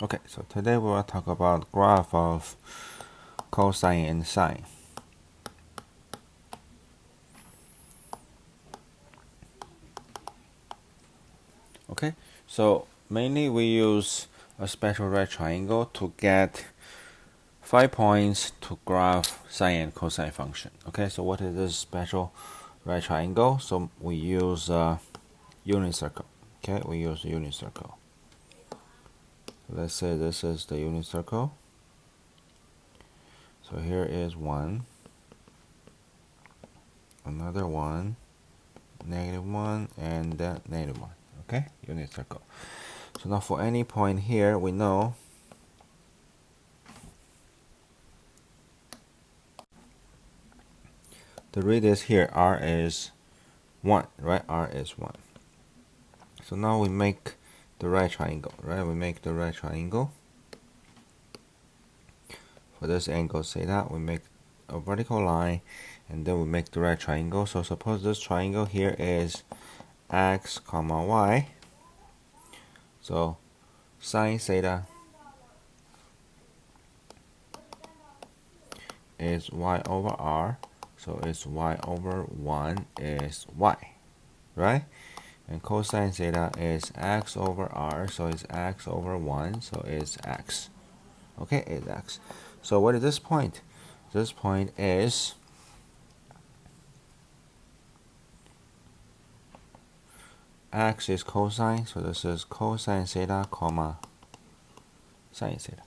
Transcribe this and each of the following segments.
Okay, so today we will talk about graph of cosine and sine. Okay, so mainly we use a special right triangle to get 5 points to graph sine and cosine function. Okay, so what is this special right triangle? So we use a unit circle. Okay, we use a unit circle. Let's say this is the unit circle. So here is 1, another 1, -1, and then -1. Okay, unit circle. So now for any point here, we know the radius here, r is 1, right? R is 1. So now we make the right triangle, right? We make the right triangle. For this angle theta, we make a vertical line, and then we make the right triangle. So suppose this triangle here is x comma y. So sine theta is y over r. So it's y over 1 is y, right? And cosine theta is x over r, so it's x over 1, so it's x. Okay, it's x. So what is this point? This point is x is cosine, so this is cosine theta, comma sine theta.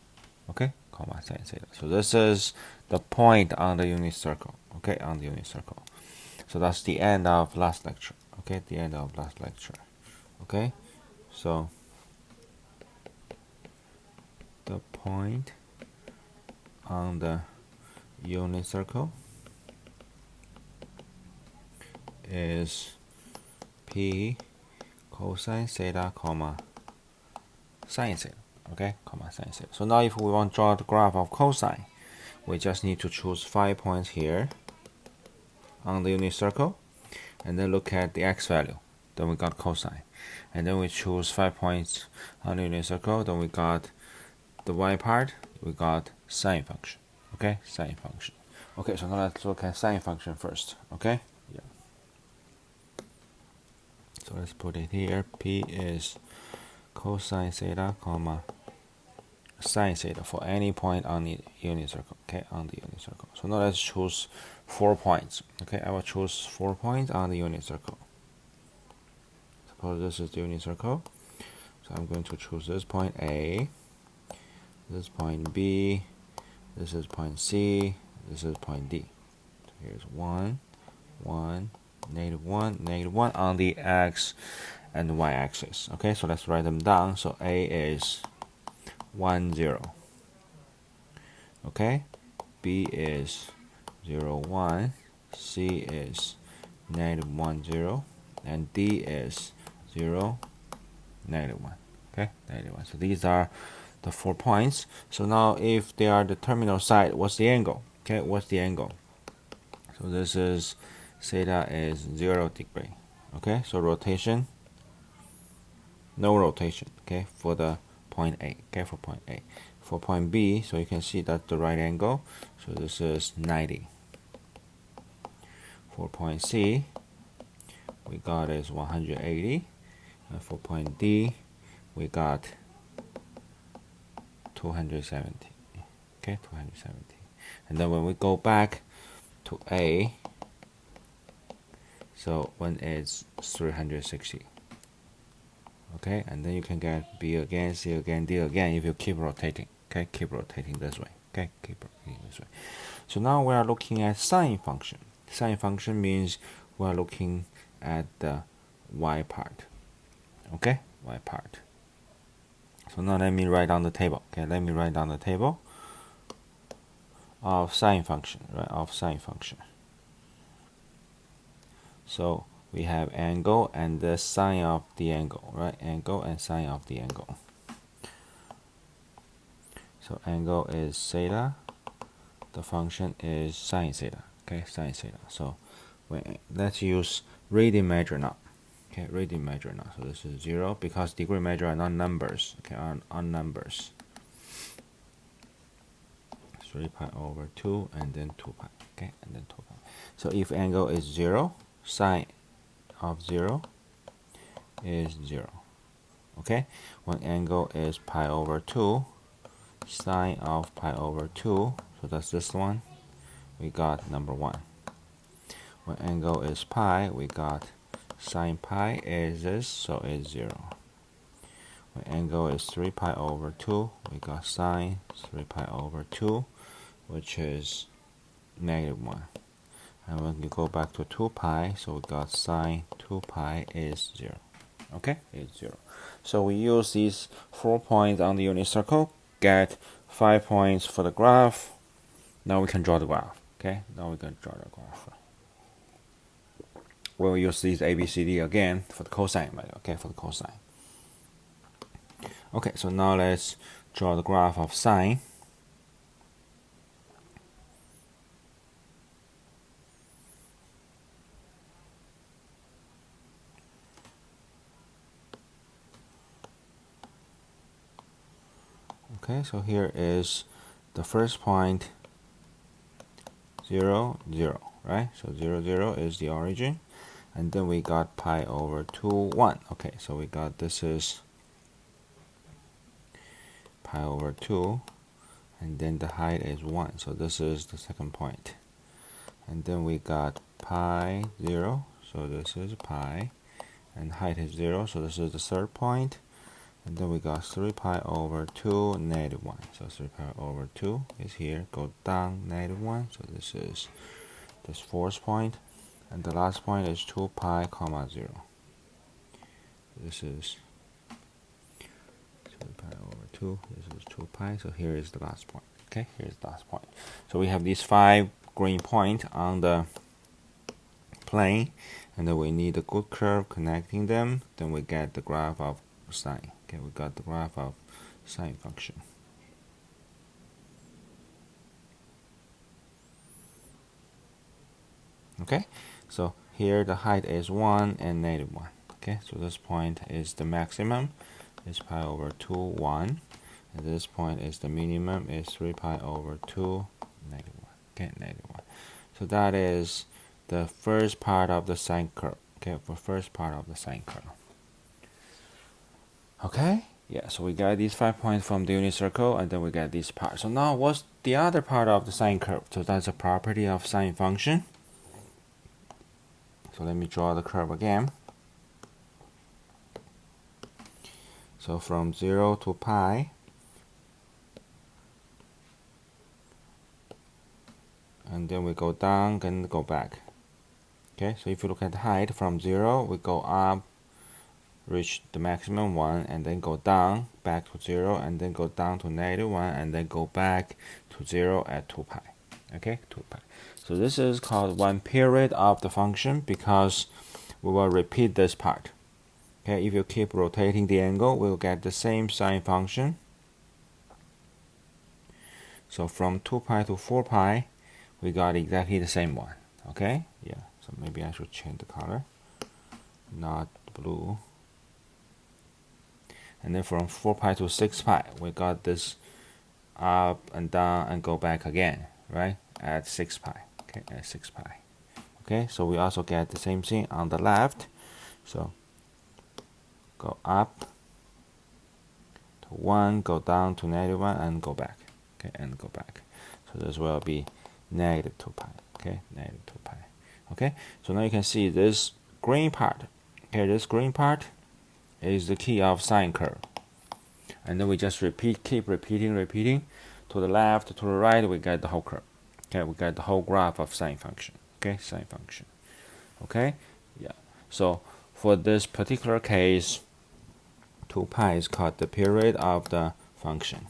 Okay, comma sine theta. So this is the point on the unit circle. Okay, on the unit circle. So that's the end of last lecture. Okay, the end of last lecture. Okay, so the point on the unit circle is p cosine theta, comma sine theta. Okay, comma sine theta. So now if we want to draw the graph of cosine, we just need to choose 5 points here on the unit circle, and then look at the x value. Then we got cosine. And then we choose 5 points on the unit circle, then we got the y part, we got sine function. Okay, sine function. Okay, so now let's look at sine function first. Okay, yeah. So let's put it here. P is cosine theta, comma sine theta for any point on the unit circle. Okay, on the unit circle. So now let's choose 4 points. Okay, I will choose 4 points on the unit circle. Suppose this is the unit circle. So I'm going to choose this point A, this point B, this is point C, this is point D. So here's 1, 1, -1, -1 on the x and y axis. Okay, so let's write them down. So A is 1, 0. Okay, B is 0, 1, C is -1, 0, and D is 0, -1. Okay, -1. So these are the 4 points. So now if they are the terminal side, what's the angle? Okay, what's the angle? So this is theta is 0 degree. Okay, so rotation, no rotation. Okay, for the point A. Okay, for point A. For point B, so you can see that's the right angle. So this is 90. For point C, we got is 180. And for point D, we got 270. Okay, 270. And then when we go back to A, so when it's 360. Okay, and then you can get B again, C again, D again if you keep rotating. Okay, keep rotating this way. Okay, keep rotating this way. So now we are looking at sine function. Sine function means we are looking at the y part. Okay, y part. So now let me write down the table. Okay, let me write down the table of sine function, right? Of sine function. So we have angle and the sine of the angle, right? Angle and sine of the angle. So angle is theta. The function is sine theta. Okay, sine theta. So let's use radian measure now. Okay, radian measure now. So this is 0 because degree measure are not numbers. Okay, are numbers. 3 pi over 2 and then 2 pi. Okay, and then 2 pi. So if angle is 0, sine of 0 is 0. Okay, when angle is pi over 2, sine of pi over 2, so that's this one, we got number 1. When angle is pi, we got sine pi is this, so it's 0. When angle is 3 pi over 2, we got sine 3 pi over 2, which is negative 1. And when you go back to 2 pi, so we got sine 2 pi is 0. Okay, it's 0. So we use these 4 points on the unit circle, get 5 points for the graph. Now we can draw the graph. Okay, now we can draw the graph. We'll use these ABCD again for the cosine value. Okay, for the cosine. Okay, so now let's draw the graph of sine. Okay, so here is the first point, 0, 0, right? So 0, 0 is the origin. And then we got pi over 2, 1. Okay, so we got this is pi over 2. And then the height is 1. So this is the second point. And then we got pi, 0. So this is pi. And height is 0. So this is the third point. And then we got 3 pi over 2, negative 1. So 3 pi over 2 is here. Go down, negative 1. So this is this fourth point. And the last point is 2 pi, comma 0. This is 3 pi over 2. This is 2 pi. So here is the last point. Okay, here's the last point. So we have these 5 green points on the plane. And then we need a good curve connecting them. Then we get the graph of sine. Okay, we got the graph of sine function. Okay, so here the height is 1 and negative 1. Okay, so this point is the maximum, is pi over 2, 1. And this point is the minimum, is 3 pi over 2, negative 1. Okay, negative 1. So that is the first part of the sine curve. Okay, for first part of the sine curve. Okay, yeah, so we got these 5 points from the unit circle, and then we get this part. So now what's the other part of the sine curve? So that's a property of sine function. So let me draw the curve again. So from 0 to pi, and then we go down and go back. Okay, so if you look at the height, from 0 we go up, reach the maximum 1, and then go down back to 0, and then go down to negative 1, and then go back to 0 at 2 pi. Okay, 2 pi. So this is called one period of the function because we will repeat this part. Okay, if you keep rotating the angle, we'll get the same sine function. So from 2 pi to 4 pi, we got exactly the same one. Okay, yeah, so maybe I should change the color, not blue. And then from 4 pi to 6 pi, we got this up and down and go back again, right? At 6 pi. Okay, at 6 pi. Okay, so we also get the same thing on the left. So go up to 1, go down to negative 1, and go back. Okay, and go back. So this will be negative 2 pi. Okay, negative 2 pi. Okay, so now you can see this green part. Okay, this green part is the key of sine curve. And then we just keep repeating. To the left, to the right, we get the whole curve. Okay, we get the whole graph of sine function. Okay, sine function. Okay, yeah. So for this particular case, 2 pi is called the period of the function.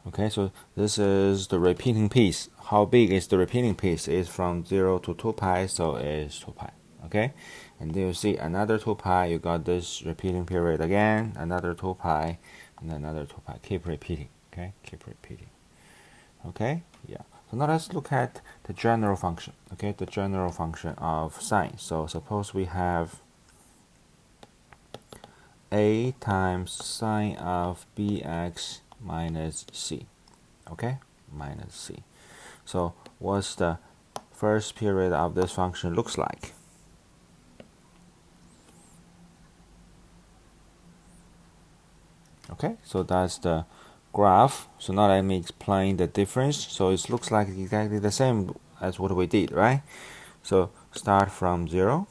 Okay, so this is the repeating piece. How big is the repeating piece? It's from 0 to 2 pi, so it's 2 pi. Okay, and then you see another 2 pi, you got this repeating period again, another 2 pi, and another 2 pi. Keep repeating. Okay, keep repeating. Okay, yeah. So now let's look at the general function. Okay, the general function of sine. So suppose we have a times sine of bx minus c. Okay, minus c. So what's the first period of this function looks like? Okay, so that's the graph. So now let me explain the difference. So it looks like exactly the same as what we did, right? So start from 0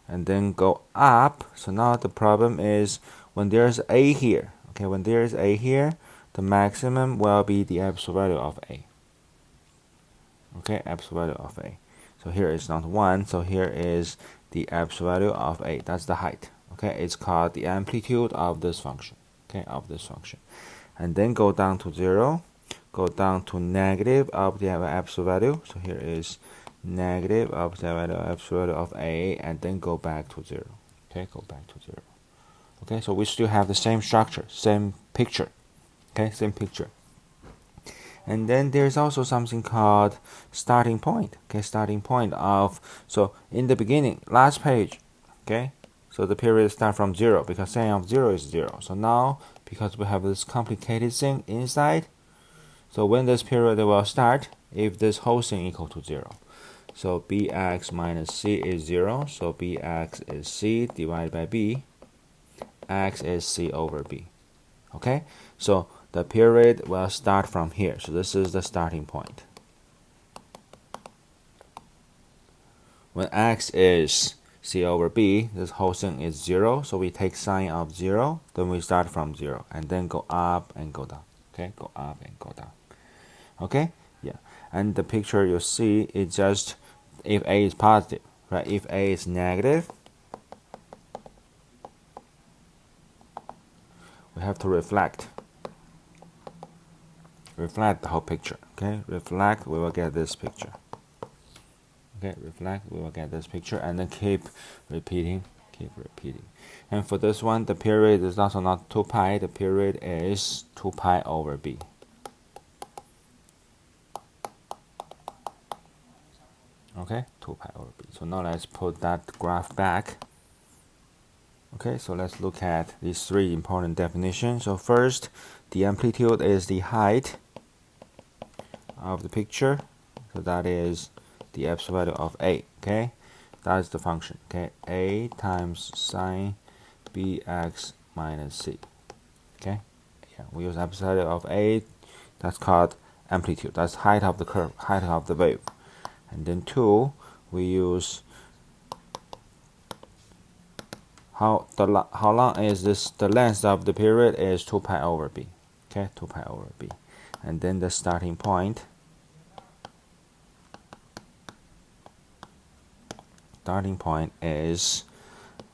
and then go up. So now the problem is when there's a here, okay, when there's a here, the maximum will be the absolute value of a. Okay, absolute value of a. So here is not 1, so here is the absolute value of a. That's the height. Okay, it's called the amplitude of this function. Okay, of this function. And then go down to 0, go down to negative of the absolute value. So here is negative of the absolute value of a, and then go back to 0. Okay, go back to 0. Okay, so we still have the same structure, same picture. Okay, same picture. And then there's also something called starting point. Okay, starting point of, so in the beginning, last page, okay, so the period start from 0 because sine of 0 is 0. So now, because we have this complicated thing inside, so when this period will start, if this whole thing equal to 0. So bx minus c is 0, so bx is c divided by b, x is c over b. Okay, so the period will start from here. So this is the starting point. When x is c over b, this whole thing is 0. So we take sine of 0, then we start from 0, and then go up and go down. Okay, go up and go down. Okay, yeah. And the picture you see is just if a is positive, right? If a is negative, we have to reflect the whole picture. Okay, reflect, we will get this picture. Okay, reflect, we will get this picture, and then keep repeating. And for this one, the period is also not 2 pi, the period is 2 pi over b. Okay, 2 pi over b. So now let's put that graph back. Okay, so let's look at these 3 important definitions. So first, the amplitude is the height of the picture. So that is the absolute value of a. Okay, that's the function. Okay, a times sine bx minus c. Okay, yeah, we use absolute value of a. That's called amplitude. That's height of the curve, height of the wave. And then 2, we use how long is this? The length of the period is 2 pi over b. Okay, 2 pi over b. And then the starting point. Starting point is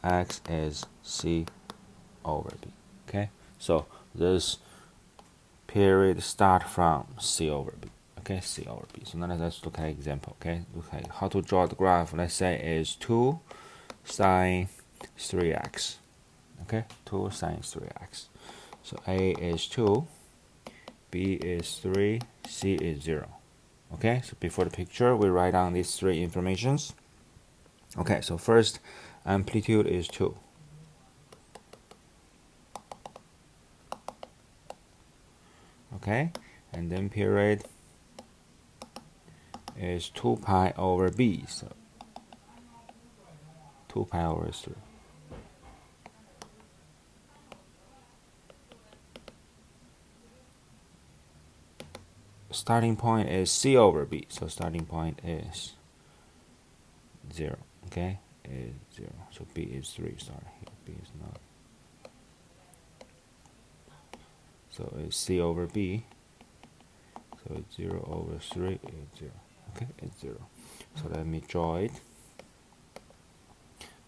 x is c over b. Okay, so this period start from c over b. Okay, c over b. So now let's look at an example. Okay, look at how to draw the graph. Let's say is 2 sine 3x. Okay, 2 sine 3x. So a is 2, b is 3, c is 0. Okay, so before the picture, we write down these 3 informations. Okay, so first, amplitude is 2. Okay, and then period is 2 pi over b, so 2 pi over 3. Starting point is c over b, so starting point is 0. Okay, is 0. So b is 3. Sorry, here b is not. So it's c over b. So it's 0 over 3 is 0. Okay, it's 0. So let me draw it.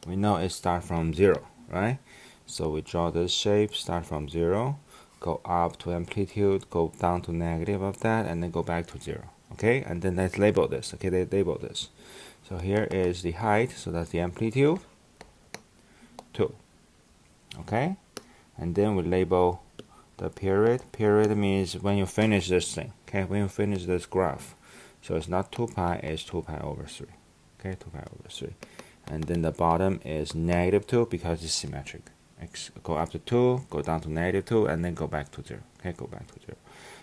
We know it starts from 0, right? So we draw this shape, start from 0, go up to amplitude, go down to negative of that, and then go back to 0. Okay, and then let's label this. Okay, let's label this. So here is the height, so that's the amplitude, 2. Okay, and then we label the period. Period means when you finish this thing. Okay, when you finish this graph. So it's not 2 pi, it's 2 pi over 3. Okay, 2 pi over 3. and then the bottom is -2 because it's symmetric. X go up to 2, go down to -2, and then go back to 0. Okay, go back to 0.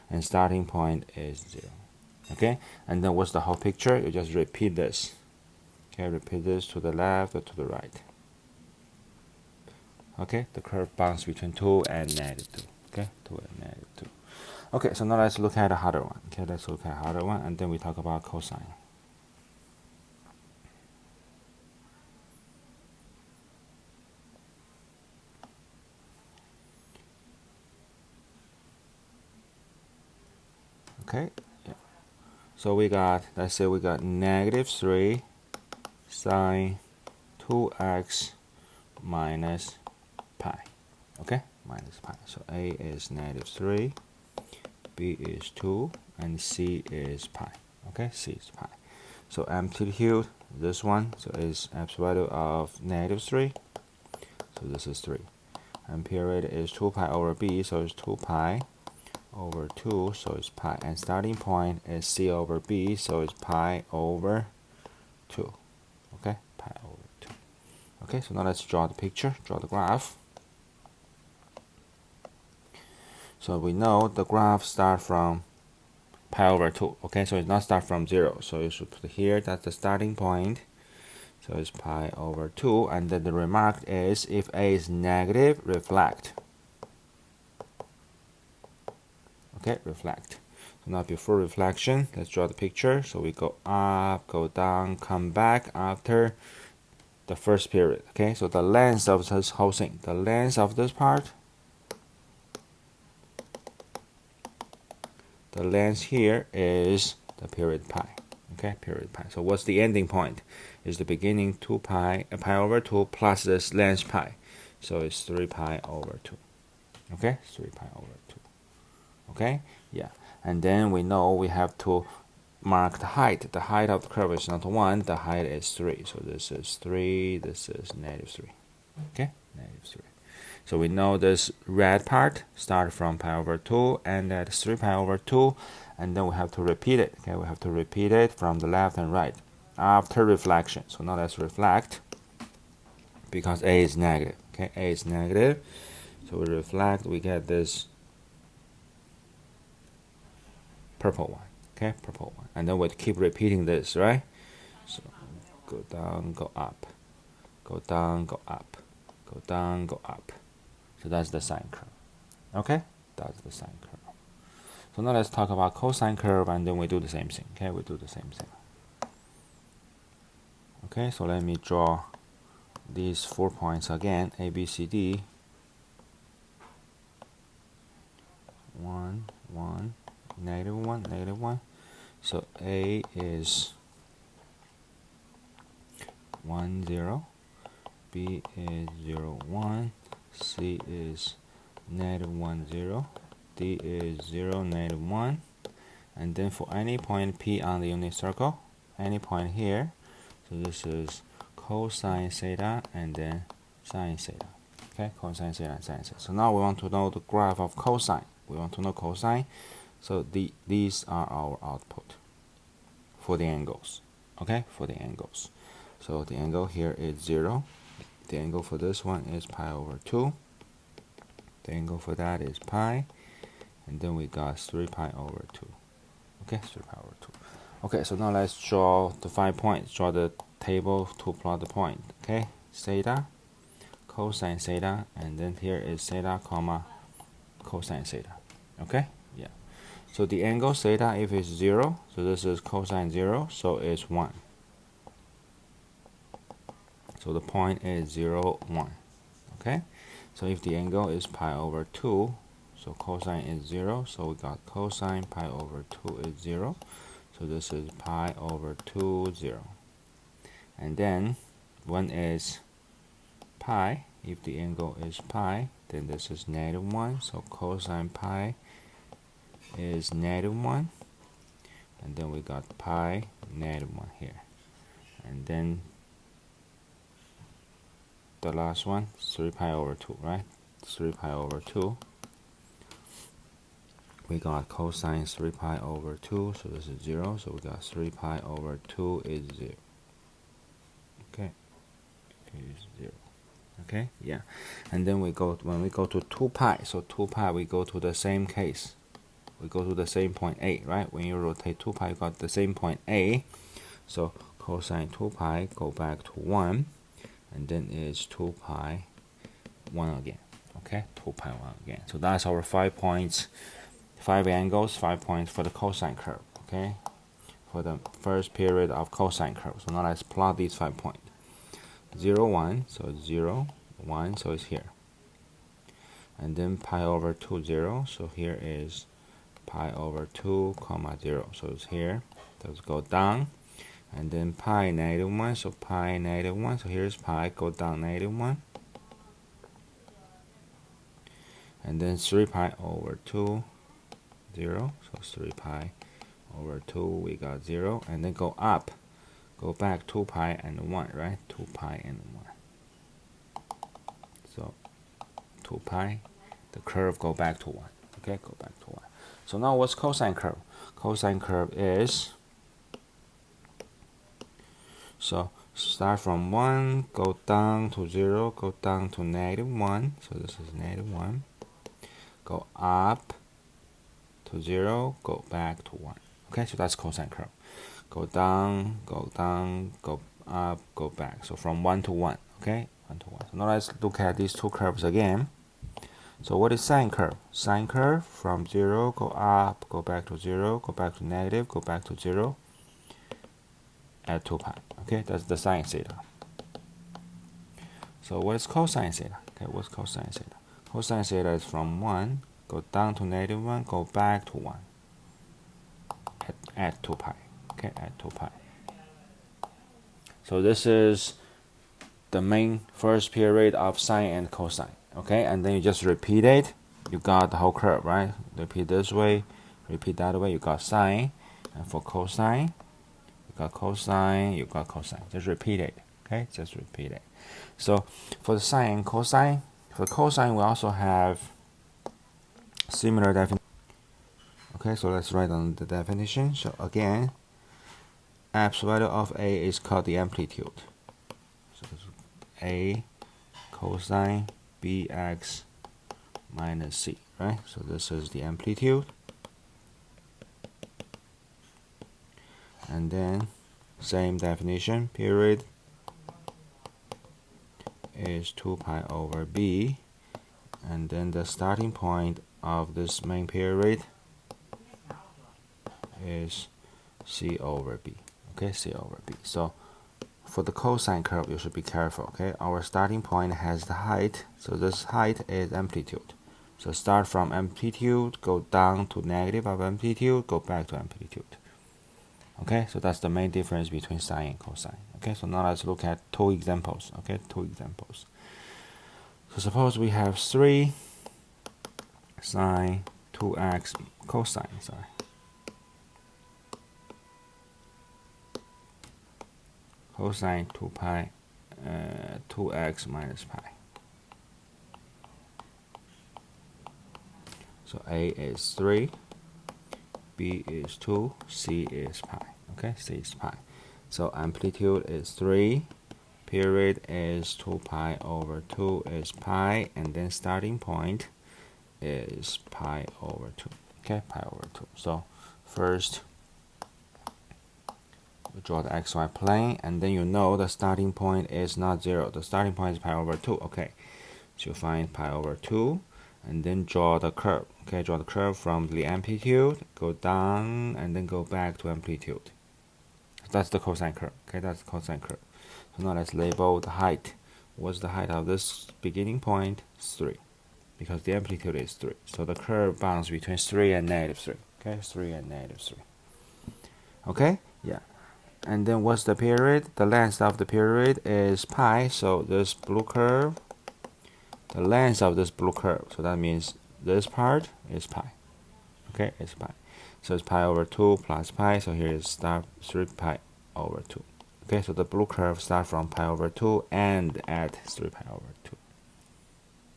And starting point is 0. Okay, and then what's the whole picture? You just repeat this. Okay, repeat this to the left or to the right. Okay, the curve bounds between 2 and -2. Okay, 2 and -2. Okay, so now let's look at a harder one. Okay, let's look at a harder one, and then we talk about cosine. Okay, yeah. So we got, let's say we got -3 sine 2x minus pi. Okay, minus pi. So A is -3, B is 2, and C is pi. Okay, C is pi. So amplitude, this one, so is absolute value of -3. So this is 3. And period is 2 pi over B, so it's 2 pi over 2, so it's pi. And starting point is C over B, so it's pi over 2. Okay, pi over 2. Okay, so now let's draw the picture, draw the graph. So we know the graph starts from pi over 2. Okay, so it's not start from 0. So you should put here, that's the starting point. So it's pi over 2. And then the remark is if A is negative, reflect. Okay, reflect. So now before reflection, let's draw the picture. So we go up, go down, come back after the first period. Okay, so the length of this whole thing, the length of this part, the length here is the period pi. Okay, period pi. So what's the ending point? Is the beginning 2 pi, pi over 2 plus this length pi. So it's 3 pi over 2. Okay, 3 pi over 2. Okay, yeah. And then we know we have to mark the height. The height of the curve is not 1, the height is 3. So this is 3, this is -3. Okay, -3. So we know this red part starts from pi over 2 and that's 3 pi over 2, and then we have to repeat it. Okay, we have to repeat it from the left and right after reflection. So now let's reflect because A is negative. Okay, A is negative. So we reflect, we get this purple one. Okay, purple one. And then we'll keep repeating this, right? So go down, go up. Go down, go up. Go down, go up. So that's the sine curve. Okay, that's the sine curve. So now let's talk about cosine curve, and then we do the same thing. Okay, we do the same thing. Okay, so let me draw these 4 points again, A, B, C, D. 1, 1, -1, -1. So A is 1, 0. B is 0, 1. C is -1, 0. D is 0, -1. And then for any point P on the unit circle, any point here, so this is cosine theta and then sine theta. Okay, cosine theta and sine theta. So now we want to know the graph of cosine. We want to know cosine. So these are our output for the angles. Okay, for the angles. So the angle here is 0. The angle for this one is pi over 2. The angle for that is pi. And then we got 3 pi over 2. Okay, 3 pi over 2. Okay, so now let's draw the 5 points. Draw the table to plot the point. Okay, theta, cosine theta, and then here is theta, comma, cosine theta. Okay, yeah. So the angle theta, if it's 0, so this is cosine 0, so it's 1. So the point is 0, 1. Okay, so if the angle is pi over 2, so cosine is 0, so we got cosine pi over 2 is 0. So this is pi over 2, 0. And then one is pi. If the angle is pi, then this is -1. So cosine pi is -1. And then we got pi -1 here. And then the last one, 3 pi over 2, right? 3 pi over 2. We got cosine 3 pi over 2, so this is 0. So we got 3 pi over 2 is 0. Okay. Okay, yeah. And then when we go to 2 pi, so 2 pi we go to the same case. We go to the same point A, right? When you rotate 2 pi, you got the same point A. So cosine 2 pi go back to 1, and then it's 2 pi 1 again. Okay, 2 pi 1 again. So that's our 5 points, 5 angles, 5 points for the cosine curve. Okay, for the first period of cosine curve. So now let's plot these 5 points. 0, 1, so 0, 1, so it's here. And then pi over 2, 0, so here is pi over 2, comma 0, so it's here. Let's go down. And then pi negative 1, so pi negative 1, so here's pi, go down negative 1. And then 3 pi over 2, 0, so 3 pi over 2, we got 0. And then go up, go back 2 pi and 1, right? 2 pi and 1. So 2 pi, the curve go back to 1. Okay, go back to 1. So now what's cosine curve? Cosine curve is, so start from 1, go down to 0, go down to negative 1. So this is negative 1. Go up to 0, go back to 1. Okay, so that's cosine curve. Go down, go up, go back. So from 1 to 1. Okay, 1 to 1. So now let's look at these two curves again. So what is sine curve? Sine curve, from 0, go up, go back to 0, go back to negative, go back to 0, at 2 pi. Okay, that's the sine theta. So what is cosine theta? Okay, what's cosine theta? Cosine theta is from 1, go down to negative 1, go back to 1, at 2 pi. Okay, at 2 pi. So this is the main first period of sine and cosine. Okay, and then you just repeat it. You got the whole curve, right? Repeat this way, repeat that way. You got sine, and for cosine, you got cosine, you got cosine. Just repeat it. Okay, just repeat it. So for the sine and cosine, for cosine we also have similar definition. Okay, so let's write on the definition. So again, absolute value of A is called the amplitude. So A cosine bx minus c, right? So this is the amplitude. And then same definition, period is 2 pi over b, and then the starting point of this main period is c over b. Okay, c over b. So for the cosine curve, you should be careful. Okay, our starting point has the height, so this height is amplitude. So start from amplitude, go down to negative of amplitude, go back to amplitude. Okay, so that's the main difference between sine and cosine. Okay, so now let's look at two examples. Okay, two examples. So suppose we have 3 sine 2x cosine, cosine 2 pi 2x minus pi. So A is 3, B is 2, C is pi. Okay, C is pi. So amplitude is 3, period is 2 pi over 2 is pi, and then starting point is pi over 2. Okay, pi over 2. So first we draw the xy plane, and then you know the starting point is not 0. The starting point is pi over 2. Okay, so you find pi over 2, and then draw the curve. Okay, draw the curve from the amplitude, go down, and then go back to amplitude. That's the cosine curve. Okay, that's the cosine curve. So now let's label the height. What's the height of this beginning point? 3, because the amplitude is 3. So the curve bounds between 3 and negative 3. Okay, 3 and negative 3. Okay, yeah. And then what's the period? The length of the period is pi. So this blue curve, the length of this blue curve, so that means this part is pi. Okay, it's pi. So it's pi over 2 plus pi. So here is start 3 pi over 2. Okay, so the blue curve starts from pi over 2 and at 3 pi over 2.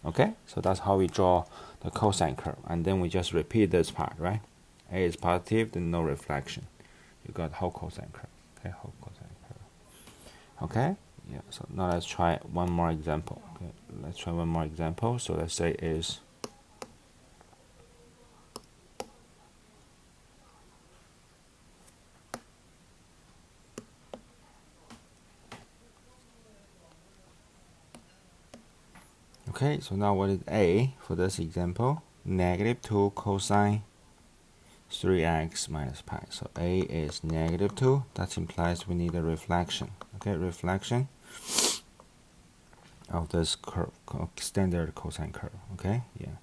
Okay, so that's how we draw the cosine curve. And then we just repeat this part, right? A is positive, then no reflection. You got whole cosine curve. Okay, whole cosine curve. Okay, Yeah, so now let's try one more example. Okay, let's try one more example. So let's say is okay, so now what is A for this example? Negative 2 cosine 3x minus pi. So A is negative 2. That implies we need a reflection. Okay, reflection of this curve, standard cosine curve. Okay, yeah.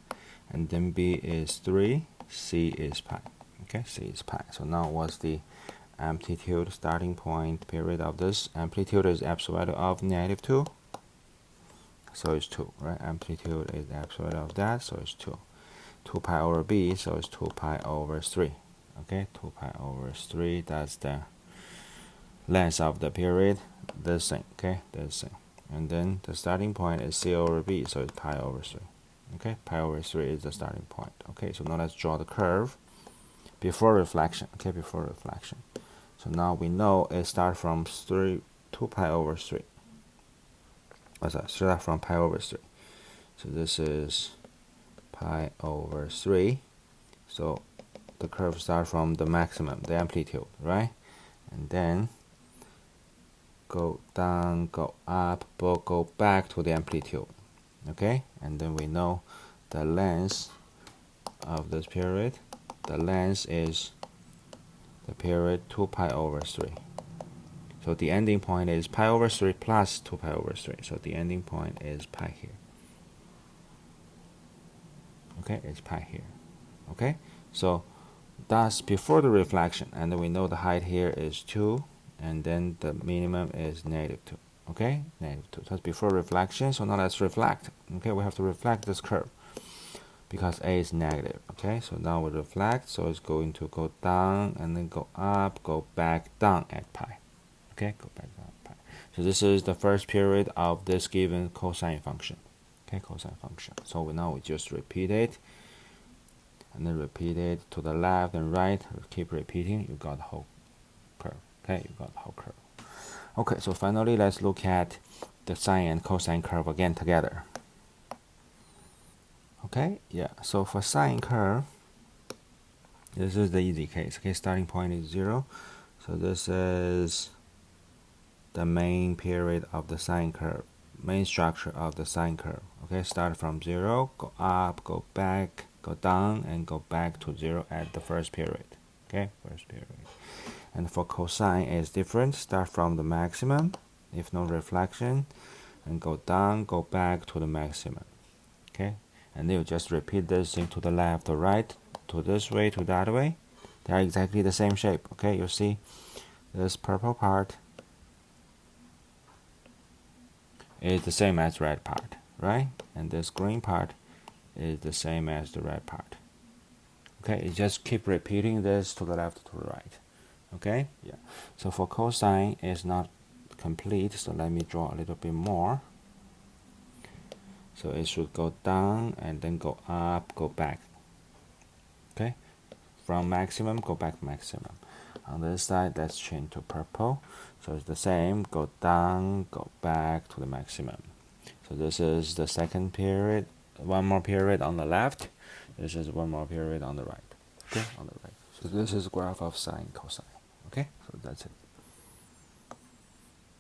And then B is 3, C is pi. Okay, C is pi. So now what's the amplitude starting point period of this? Amplitude is absolute value of negative 2. So it's 2, right? Amplitude is absolute value of that, so it's 2. 2 pi over B, so it's 2 pi over 3. Okay, 2 pi over 3, that's the length of the period, this thing, okay, this thing. And then the starting point is C over B, so it's pi over 3. Okay, pi over 3 is the starting point. Okay, so now let's draw the curve before reflection. Okay, before reflection. So now we know it starts from 2 pi over 3. What's that? Start from pi over 3. So this is pi over 3. So the curve starts from the maximum, the amplitude, right? And then go down, go up, but go back to the amplitude. Okay, and then we know the length of this period. The length is the period 2 pi over 3. So the ending point is pi over 3 plus 2 pi over 3. So the ending point is pi here. Okay, it's pi here. Okay, so that's before the reflection, and then we know the height here is 2, and then the minimum is negative 2. Okay, negative 2. That's before reflection. So now let's reflect. Okay, we have to reflect this curve because A is negative. Okay, so now we reflect. So it's going to go down and then go up, go back down at pi. Okay, go back down at pi. So this is the first period of this given cosine function. Okay, cosine function. So now we just repeat it, and then repeat it to the left and right. Keep repeating. You got the whole curve. Okay, you got the whole curve. Okay, so finally let's look at the sine and cosine curve again together. Okay, yeah, so for sine curve, this is the easy case. Okay, starting point is 0. So this is the main period of the sine curve, main structure of the sine curve. Okay, start from 0, go up, go back, go down, and go back to 0 at the first period. Okay, first period. And for cosine is different. Start from the maximum, if no reflection, and go down, go back to the maximum. Okay, and then you just repeat this thing to the left or right, to this way, to that way. They are exactly the same shape. Okay, you see this purple part is the same as red part, right? And this green part is the same as the red part. Okay, you just keep repeating this to the left, to the right. Okay, yeah. So for cosine is not complete, so let me draw a little bit more. So it should go down and then go up, go back. Okay, from maximum, go back maximum. On this side, let's change to purple. So it's the same, go down, go back to the maximum. So this is the second period, one more period on the left. This is one more period on the right. Okay, on the right. So this is graph of sine, cosine. Okay, so that's it.